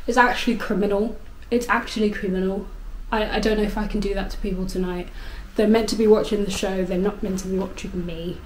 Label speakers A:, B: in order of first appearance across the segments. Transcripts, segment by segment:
A: is actually criminal. It's actually criminal. I don't know if I can do that to people tonight. They're meant to be watching the show, they're not meant to be watching me.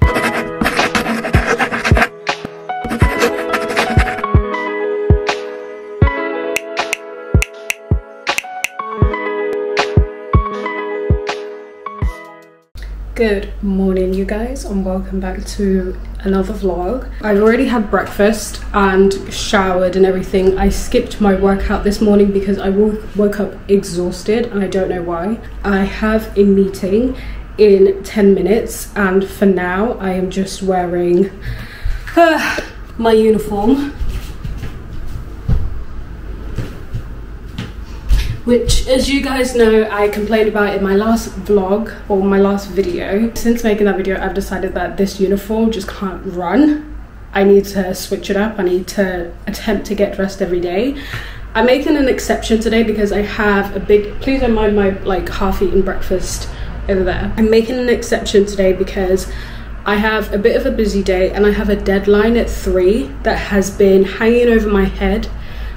A: Good morning you guys, and welcome back to another vlog. I've already had breakfast and showered and everything. I skipped my workout this morning because I woke up exhausted and I don't know why. I have a meeting in 10 minutes and for now I am just wearing my uniform, which, as you guys know, I complained about in my last vlog or my last video. Since making that video, I've decided that this uniform just can't run. I need to switch it up. I need to attempt to get dressed every day. I'm making an exception today because I have a big, please don't mind my like half-eaten breakfast over there. I'm making an exception today because I have a bit of a busy day and I have a deadline at 3 that has been hanging over my head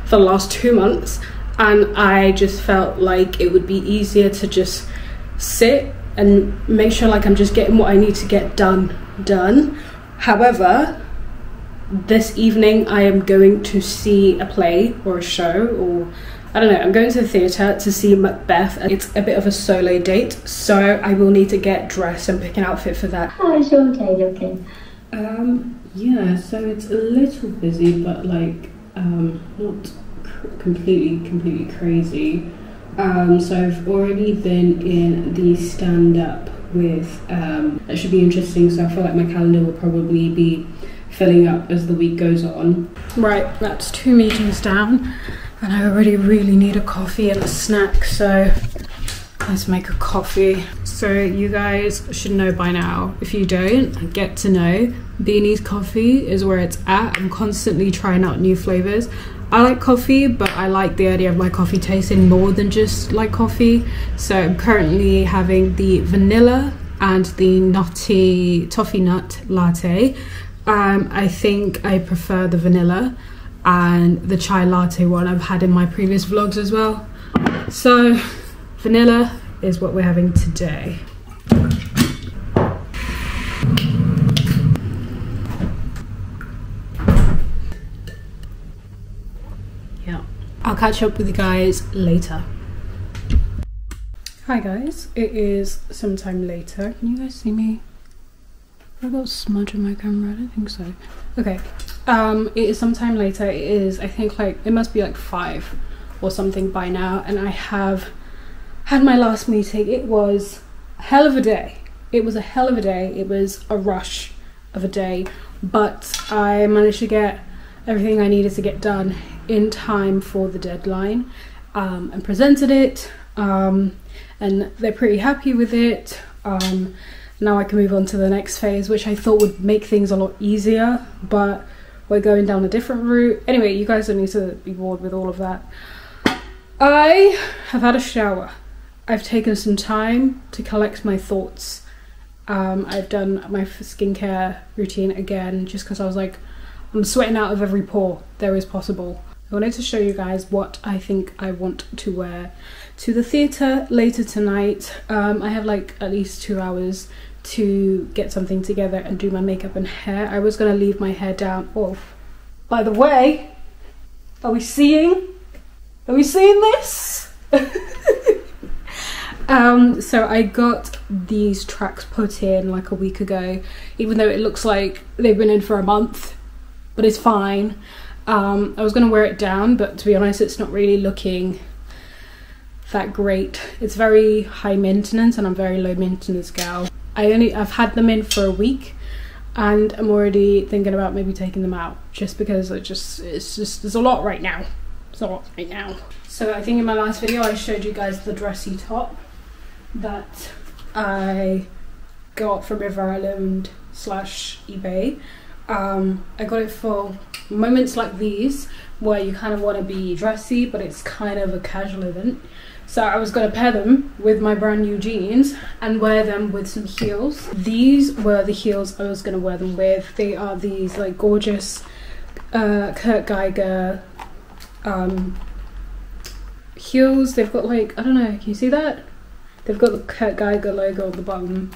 A: for the last 2 months. And I just felt like it would be easier to just sit and make sure like I'm just getting what I need to get done. However, this evening I am going to see a play or a show, or I don't know, I'm going to the theatre to see Macbeth. It's a bit of a solo date, so I will need to get dressed and pick an outfit for that.
B: How is your day looking?
A: Yeah, so it's a little busy, but like not completely crazy. So I've already been in the stand-up with that should be interesting, so I feel like my calendar will probably be filling up as the week goes on. Right, that's 2 meetings down and I already really need a coffee and a snack, so let's make a coffee. So you guys should know by now, if you don't, get to know Beanie's Coffee is where it's at. I'm constantly trying out new flavors. I like coffee, but I like the idea of my coffee tasting more than just like coffee. So I'm currently having the vanilla and the nutty toffee nut latte. I think I prefer the vanilla, and the chai latte one I've had in my previous vlogs as well. So vanilla is what we're having today. I'll catch up with you guys later. Hi guys, it is sometime later. Can you guys see me? Have I got a smudge on my camera? I don't think so. Okay, it is sometime later. It is, I think, like, it must be like 5 or something by now, and I have had my last meeting. It was a hell of a day. It was a hell of a day. It was a rush of a day, but I managed to get everything I needed to get done in time for the deadline, and presented it, and they're pretty happy with it. Now I can move on to the next phase, which I thought would make things a lot easier, but we're going down a different route. Anyway, you guys don't need to be bored with all of that. I have had a shower. I've taken some time to collect my thoughts. I've done my skincare routine again, just because I was like, I'm sweating out of every pore there is possible. I wanted to show you guys what I think I want to wear to the theatre later tonight. I have like at least 2 hours to get something together and do my makeup and hair. I was gonna leave my hair down. Oh, by the way, are we seeing this? So I got these tracks put in like a week ago, even though it looks like they've been in for a month, but it's fine. I was gonna wear it down, but to be honest, it's not really looking that great. It's very high maintenance and I'm a very low maintenance gal. I've had them in for a week and I'm already thinking about maybe taking them out, just because it's just there's a lot right now. So I think in my last video I showed you guys the dressy top that I got from River Island / eBay. I got it for moments like these where you kind of want to be dressy but it's kind of a casual event. So I was going to pair them with my brand new jeans and wear them with some heels. These were the heels I was going to wear them with. They are these like gorgeous Kurt Geiger heels. They've got like, I don't know, can you see that? They've got the Kurt Geiger logo on the bottom,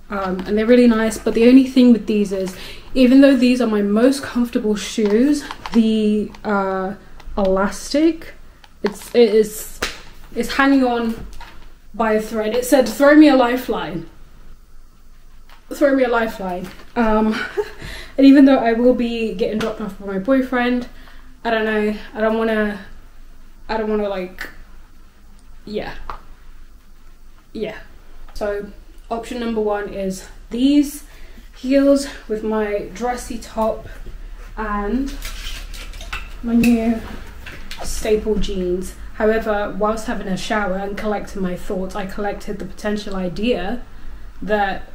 A: and they're really nice. But the only thing with these is, even though these are my most comfortable shoes, the elastic, it's hanging on by a thread. It said, "Throw me a lifeline." Throw me a lifeline. And even though I will be getting dropped off by my boyfriend, I don't know. I don't want to like, yeah. So option number 1 is these heels with my dressy top and my new staple jeans. However, whilst having a shower and collecting my thoughts, I collected the potential idea that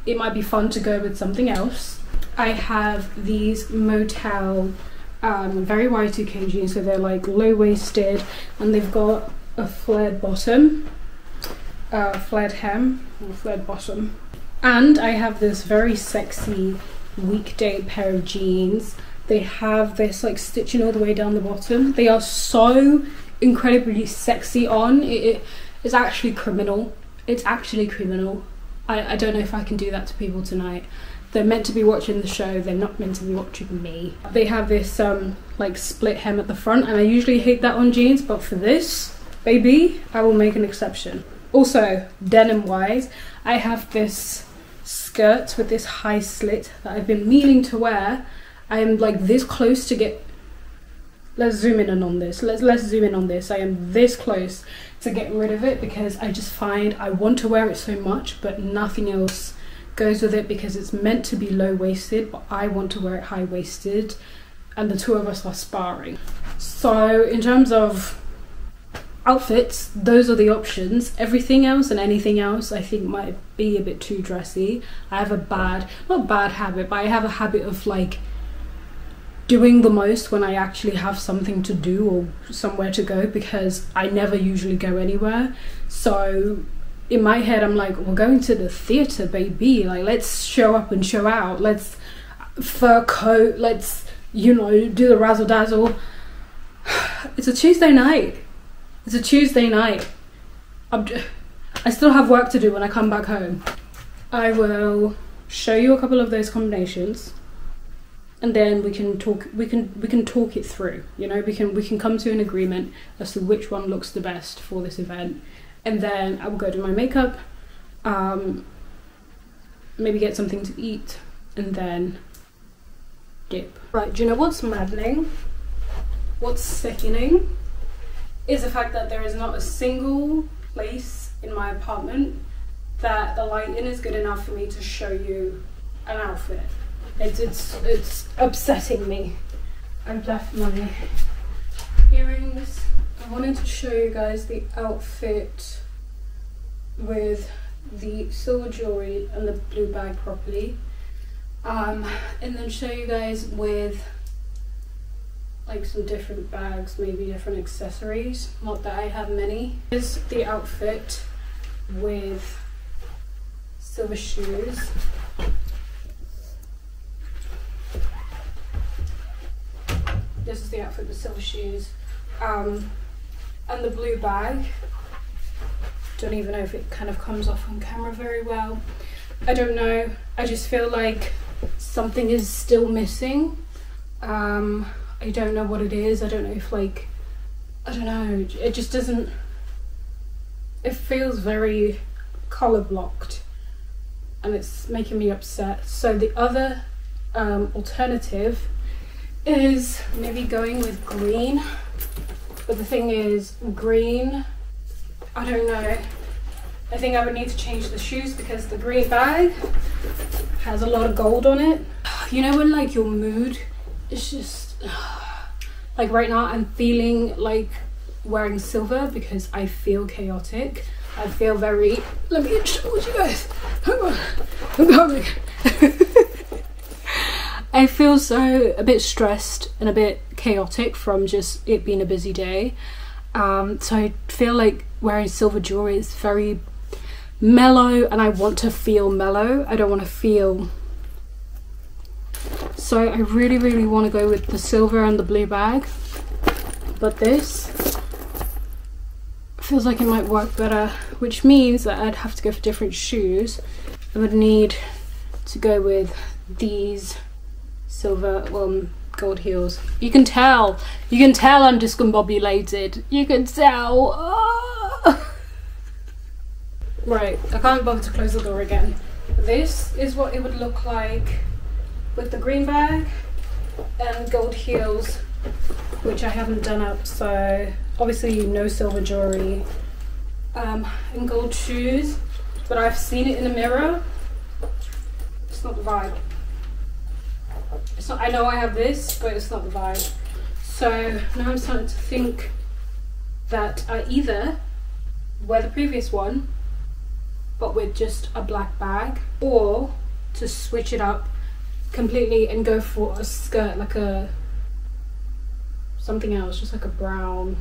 A: it might be fun to go with something else. I have these Motel very Y2K jeans, so they're like low-waisted and they've got a flared bottom, flared hem, or flared bottom. And I have this very sexy weekday pair of jeans. They have this like stitching all the way down the bottom. They are so incredibly sexy on. It's actually criminal. It's actually criminal. I don't know if I can do that to people tonight. They're meant to be watching the show, they're not meant to be watching me. They have this like split hem at the front, and I usually hate that on jeans, but for this, baby, I will make an exception. Also, denim wise, I have this skirt with this high slit that I've been meaning to wear. I am like this close to get, let's zoom in on this. Let's zoom in on this. I am this close to getting rid of it because I just find I want to wear it so much, but nothing else goes with it because it's meant to be low-waisted, but I want to wear it high-waisted, and the two of us are sparring. So in terms of outfits, those are the options. Everything else and anything else I think might be a bit too dressy. I have a not bad habit, but I have a habit of like doing the most when I actually have something to do or somewhere to go, because I never usually go anywhere. So in my head I'm like, we're going to the theatre, baby, like let's show up and show out, let's fur coat, let's, you know, do the razzle dazzle. It's a Tuesday night. It's a Tuesday night. I still have work to do when I come back home. I will show you a couple of those combinations, and then we can talk it through, you know, we can come to an agreement as to which one looks the best for this event. And then I will go do my makeup, maybe get something to eat, and then dip. Right, do you know what's maddening? What's sickening is the fact that there is not a single place in my apartment that the lighting is good enough for me to show you an outfit. It's upsetting me. I've left my earrings. I wanted to show you guys the outfit with the silver jewelry and the blue bag properly, and then show you guys with like some different bags, maybe different accessories, not that I have many. Here's the outfit with silver shoes. This is the outfit with silver shoes, and the blue bag. Don't even know if it kind of comes off on camera very well. I don't know, I just feel like something is still missing. I don't know what it is. I don't know if like, I don't know, it just doesn't, it feels very colour blocked and it's making me upset. So the other alternative is maybe going with green, but the thing is, green, I don't know, I think I would need to change the shoes because the green bag has a lot of gold on it. You know when like your mood is just like right now I'm feeling like wearing silver because I feel chaotic. I feel very, let me show you guys, hang on, I'm coming. I feel so a bit stressed and a bit chaotic from just it being a busy day. So I feel like wearing silver jewelry is very mellow and I want to feel mellow. I don't want to feel... So I really want to go with the silver and the blue bag. But this feels like it might work better, which means that I'd have to go for different shoes. I would need to go with these silver, gold heels. You can tell I'm discombobulated. You can tell. Oh. Right, I can't bother to close the door again. This is what it would look like with the green bag and gold heels, which I haven't done up, so obviously no silver jewelry and gold shoes, but I've seen it in the mirror. It's not the vibe. It's not, I know I have this, but it's not the vibe. So now I'm starting to think that I either wear the previous one but with just a black bag, or to switch it up completely and go for a skirt, like a something else, just like a brown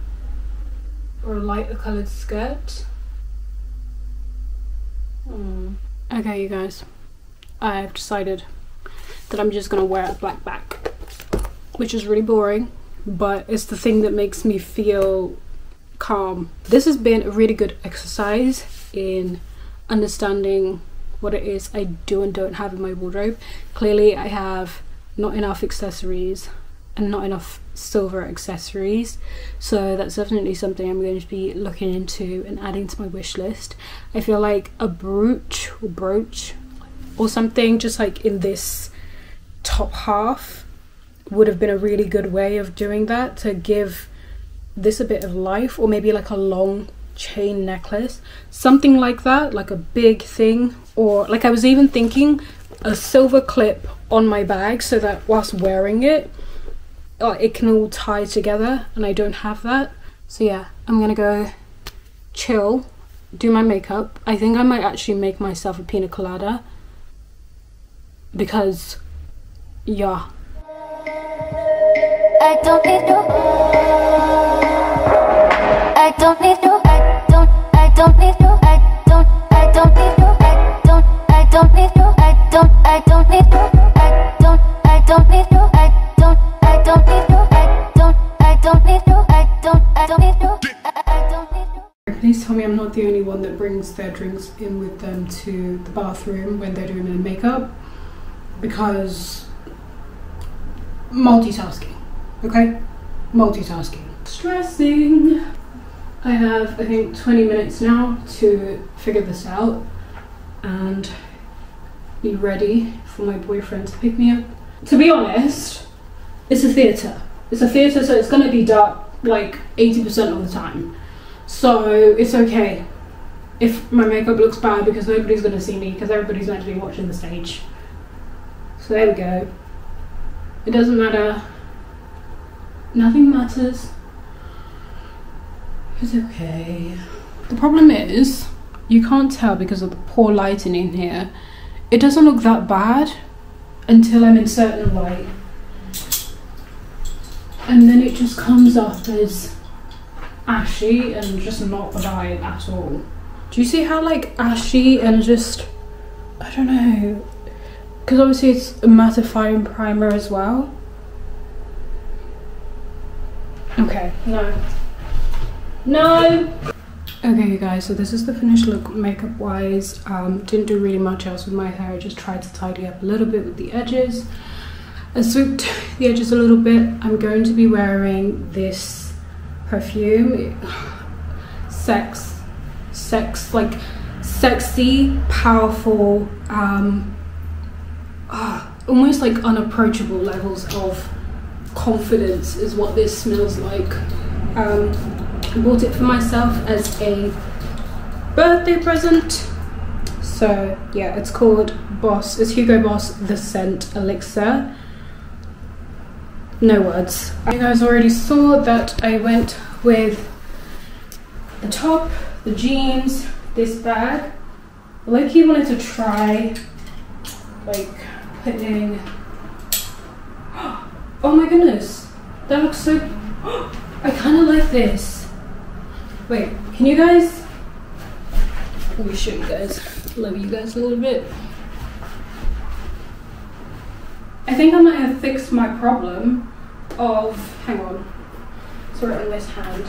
A: or a lighter coloured skirt. Okay, you guys, I've decided that I'm just gonna wear a black bag, which is really boring, but it's the thing that makes me feel calm. This has been a really good exercise in understanding what it is I do and don't have in my wardrobe. Clearly I have not enough accessories and not enough silver accessories, so that's definitely something I'm going to be looking into and adding to my wish list. I feel like a brooch or something just like in this top half would have been a really good way of doing that, to give this a bit of life, or maybe like a long chain necklace, something like that, like a big thing. Or like I was even thinking a silver clip on my bag so that whilst wearing it, it can all tie together, and I don't have that. So yeah, I'm gonna go chill, do my makeup. I think I might actually make myself a pina colada, because yeah, I don't need no, I don't need no, I don't need no, I don't need no, I don't need no, I don't need no, I don't need no, I don't need no, I don't need no, I don't need no. Please tell me I'm not the only one that brings their drinks in with them to the bathroom when they're doing their makeup, because multitasking, okay? Multitasking. Stressing. I have, I think, 20 minutes now to figure this out and be ready for my boyfriend to pick me up. To be honest, it's a theatre. It's a theatre, so it's gonna be dark like 80% of the time. So it's okay if my makeup looks bad, because nobody's gonna see me, because everybody's meant to be watching the stage. So there we go. It doesn't matter. Nothing matters. It's okay. The problem is, you can't tell because of the poor lighting in here. It doesn't look that bad until I'm in certain light. And then it just comes up as ashy and just not the vibe at all. Do you see how like ashy and just, I don't know, because obviously it's a mattifying primer as well. Okay, no. Okay you guys, so this is the finished look makeup wise. Didn't do really much else with my hair. I just tried to tidy up a little bit with the edges. I swooped the edges a little bit. I'm going to be wearing this perfume. Like sexy, powerful, almost like unapproachable levels of confidence is what this smells like. I bought it for myself as a birthday present. So yeah, it's called Boss. It's Hugo Boss The Scent Elixir. No words. You guys already saw that I went with the top, the jeans, this bag. Loki wanted to try like putting, oh my goodness, that looks so, I kind of like this. Wait, can you guys, let me show you guys, love you guys a little bit. I think I might have fixed my problem of, hang on, it's right on this hand.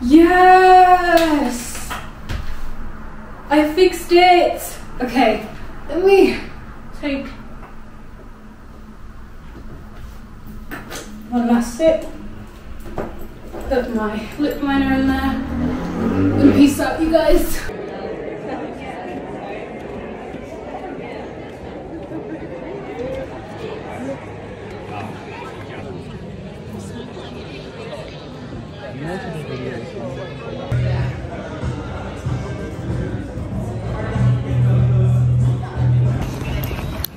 A: Yes! I fixed it! Okay, let me take one last sip. Put my lip liner in there. And peace out, you guys.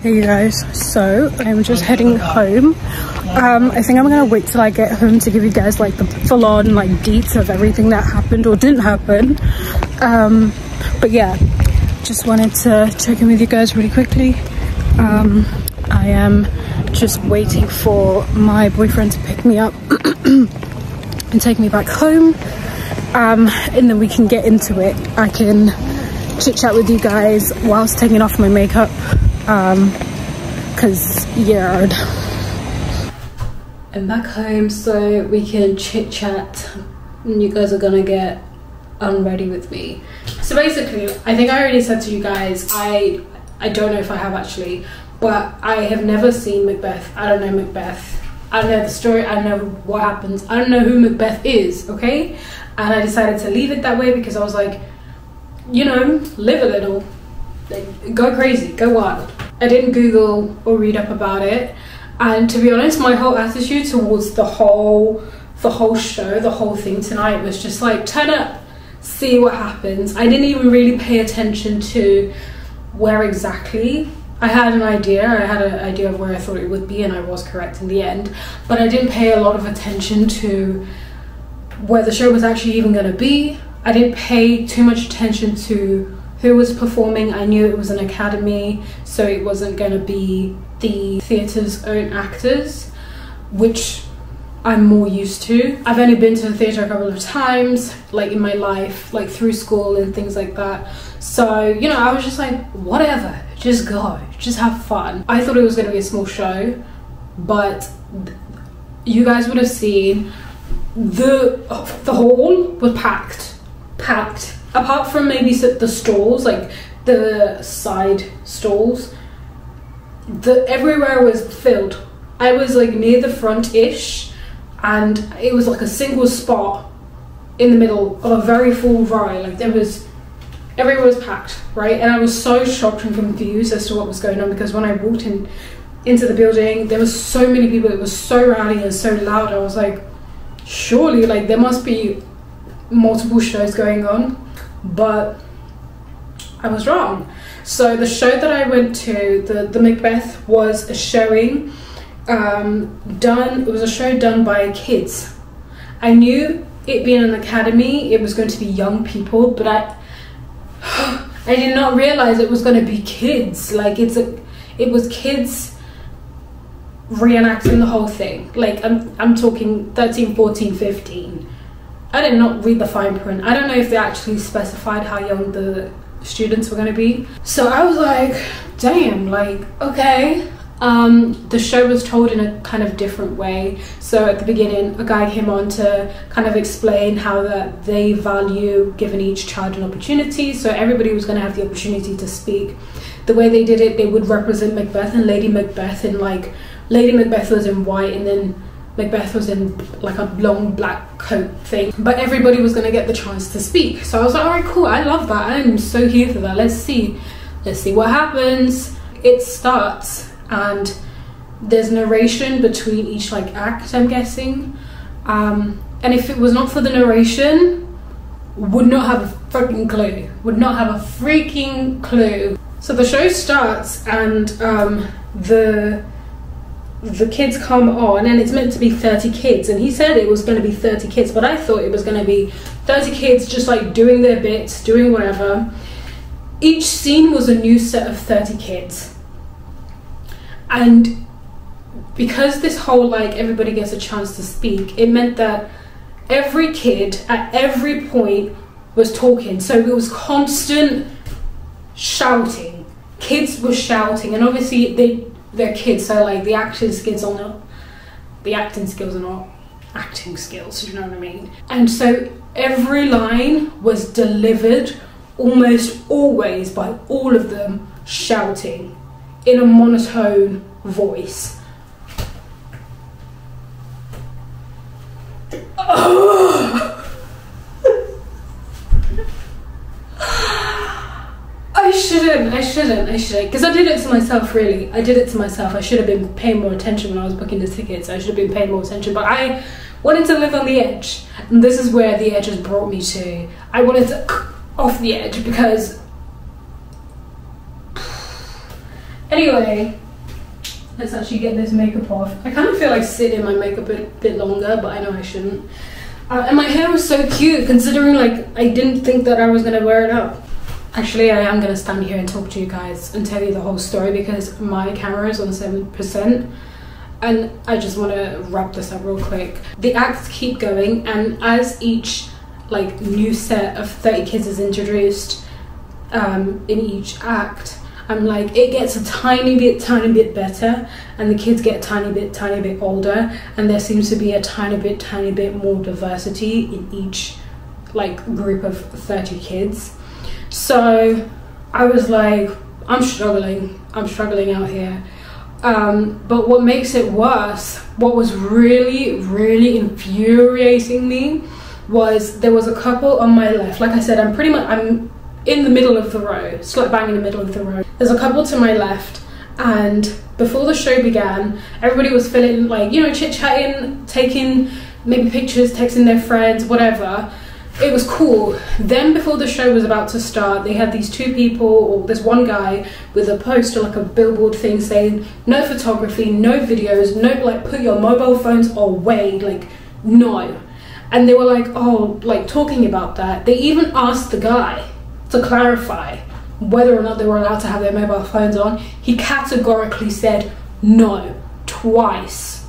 A: Hey you guys, so I'm just heading home. I think I'm gonna wait till I get home to give you guys like the full-on like deets of everything that happened or didn't happen. But yeah, just wanted to check in with you guys really quickly. I am just waiting for my boyfriend to pick me up and take me back home, and then we can get into it. I can chit chat with you guys whilst taking off my makeup, cause yeah, I'm back home so we can chit chat and you guys are gonna get unready with me. So basically, I think I already said to you guys, I don't know if I have actually, but I have never seen Macbeth. I don't know Macbeth. I don't know the story. I don't know what happens. I don't know who Macbeth is, okay? And I decided to leave it that way because I was like, you know, live a little, like, go crazy, go wild. I didn't Google or read up about it, and to be honest, my whole attitude towards the whole show, the whole thing tonight was just like, turn up, see what happens. I didn't even really pay attention to where exactly. I had an idea of where I thought it would be, and I was correct in the end, but I didn't pay a lot of attention to where the show was actually even going to be. I didn't pay too much attention to who was performing. I knew it was an academy, so it wasn't going to be the theatre's own actors, which I'm more used to. I've only been to the theatre a couple of times, like in my life, like through school and things like that. So, you know, I was just like, whatever, just go, just have fun. I thought it was going to be a small show, but you guys would have seen the hall was packed. Apart from maybe the stalls, like the side stalls, everywhere was filled. I was like near the front-ish, and it was like a single spot in the middle of a very full row. Like everywhere was packed, right? And I was so shocked and confused as to what was going on, because when I walked into the building, there was so many people. It was so rowdy and so loud. I was like, surely, like, there must be multiple shows going on, but I was wrong. So the show that I went to, the Macbeth, was a showing it was a show done by kids. I knew it being an academy, it was going to be young people, but I did not realize it was going to be kids. Like, it was kids reenacting the whole thing. Like, I'm talking 13, 14, 15. I did not read the fine print. I don't know if they actually specified how young the students were going to be. So I was like, damn, like, okay. The show was told in a kind of different way. So at the beginning, a guy came on to kind of explain how that they value giving each child an opportunity. So everybody was going to have the opportunity to speak. The way they did it, they would represent Macbeth and Lady Macbeth in, like, Lady Macbeth was in white, and then Macbeth was in like a long black coat thing, but everybody was going to get the chance to speak. So I was like, all right, cool, I love that, I'm so here for that. Let's see what happens. It starts, and there's narration between each like act, I'm guessing, and if it was not for the narration, would not have a freaking clue. So the show starts, and the kids come on, and it's meant to be 30 kids, and he said it was going to be 30 kids, but I thought it was going to be 30 kids just like doing their bits, doing whatever. Each scene was a new set of 30 kids, and because this whole like everybody gets a chance to speak, it meant that every kid at every point was talking, so it was constant shouting. Kids were shouting, and obviously they're kids, so like the acting skills are not acting skills, you know what I mean? And so every line was delivered almost always by all of them shouting in a monotone voice. I shouldn't, because I did it to myself, really. I did it to myself. I should have been paying more attention when I was booking the tickets. I should have been paying more attention, but I wanted to live on the edge, and this is where the edge has brought me to. I wanted to off the edge, because anyway, let's actually get this makeup off. I kind of feel like sitting in my makeup a bit longer, but I know I shouldn't. And my hair was so cute, considering like I didn't think that I was gonna wear it up. Actually, I am gonna stand here and talk to you guys and tell you the whole story, because my camera is on 7%, and I just want to wrap this up real quick. The acts keep going, and as each like new set of 30 kids is introduced in each act, I'm like, it gets a tiny bit better, and the kids get a tiny bit older, and there seems to be a tiny bit more diversity in each like group of 30 kids. So I was like, I'm struggling out here. But what makes it worse, what was really infuriating me, was there was a couple on my left. Like I said, I'm in the middle of the row, slap bang in the middle of the row. There's a couple to my left, and before the show began, everybody was feeling like, you know, chit-chatting, taking maybe pictures, texting their friends, whatever. It was cool. Then before the show was about to start, they had these two people, or this one guy with a poster, like a billboard thing saying no photography, no videos, no, like, put your mobile phones away, like, no. And they were like, oh, like, talking about that. They even asked the guy to clarify whether or not they were allowed to have their mobile phones on. He categorically said no, twice.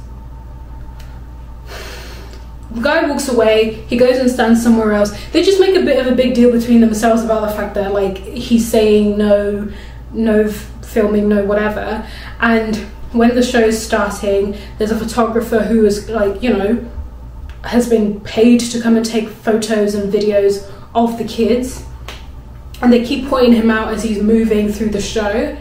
A: The guy walks away, he goes and stands somewhere else. They just make a bit of a big deal between themselves about the fact that, like, he's saying no filming, no whatever. And when the show's starting, there's a photographer who is, like, you know, has been paid to come and take photos and videos of the kids. And they keep pointing him out as he's moving through the show.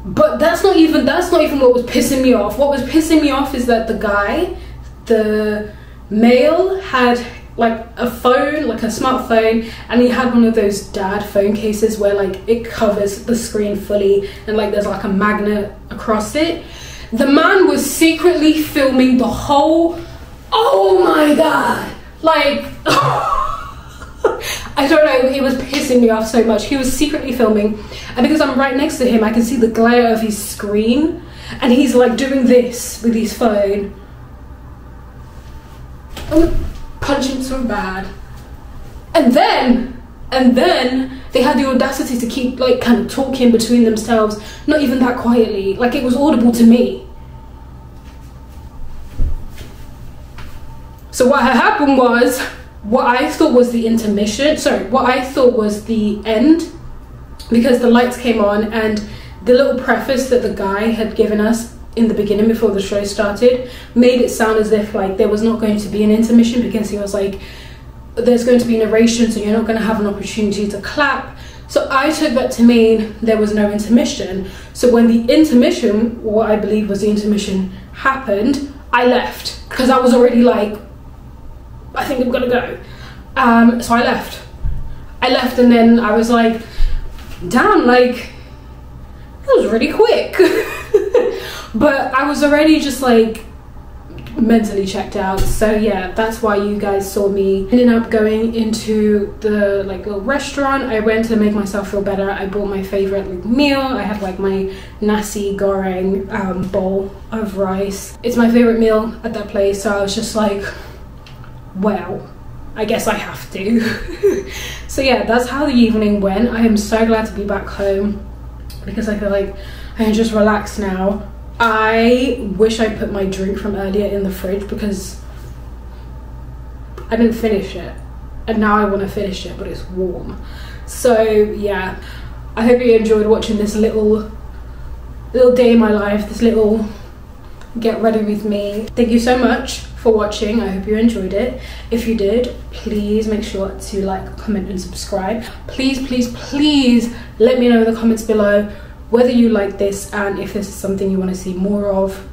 A: But that's not even what was pissing me off. What was pissing me off is that the guy, the male, had like a phone, like a smartphone, and he had one of those dad phone cases where like it covers the screen fully and like there's like a magnet across it. The man was secretly filming the whole, oh my god, like I don't know, it was pissing me off so much. He was secretly filming, and because I'm right next to him, I can see the glare of his screen, and he's like doing this with his phone. I'm punching so bad. And then they had the audacity to keep like kind of talking between themselves, not even that quietly, like it was audible to me. So what had happened was, what I thought was the intermission, what I thought was the end, because the lights came on and the little preface that the guy had given us in the beginning before the show started made it sound as if like there was not going to be an intermission, because he was like, there's going to be narration, so you're not going to have an opportunity to clap. So I took that to mean there was no intermission. So when the intermission, what I believe was the intermission, happened, I left, because I was already like, I think I'm gonna go. So I left, and then I was like, damn, like that was really quick. But I was already just like mentally checked out. So yeah, that's why you guys saw me ending up going into the like little restaurant. I went to make myself feel better. I bought my favorite like meal. I had like my nasi goreng bowl of rice. It's my favorite meal at that place, so I was just like, well, I guess I have to. So yeah, that's how the evening went. I am so glad to be back home, because I feel like I can just relax now. I wish I put my drink from earlier in the fridge, because I didn't finish it, and now I want to finish it, but it's warm. So yeah, I hope you enjoyed watching this little day in my life, this little get ready with me. Thank you so much for watching. I hope you enjoyed it. If you did, please make sure to like, comment and subscribe. Please, please, please let me know in the comments below whether you like this and if this is something you want to see more of.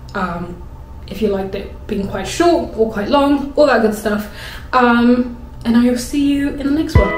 A: If you liked it being quite short or quite long, all that good stuff. And I will see you in the next one.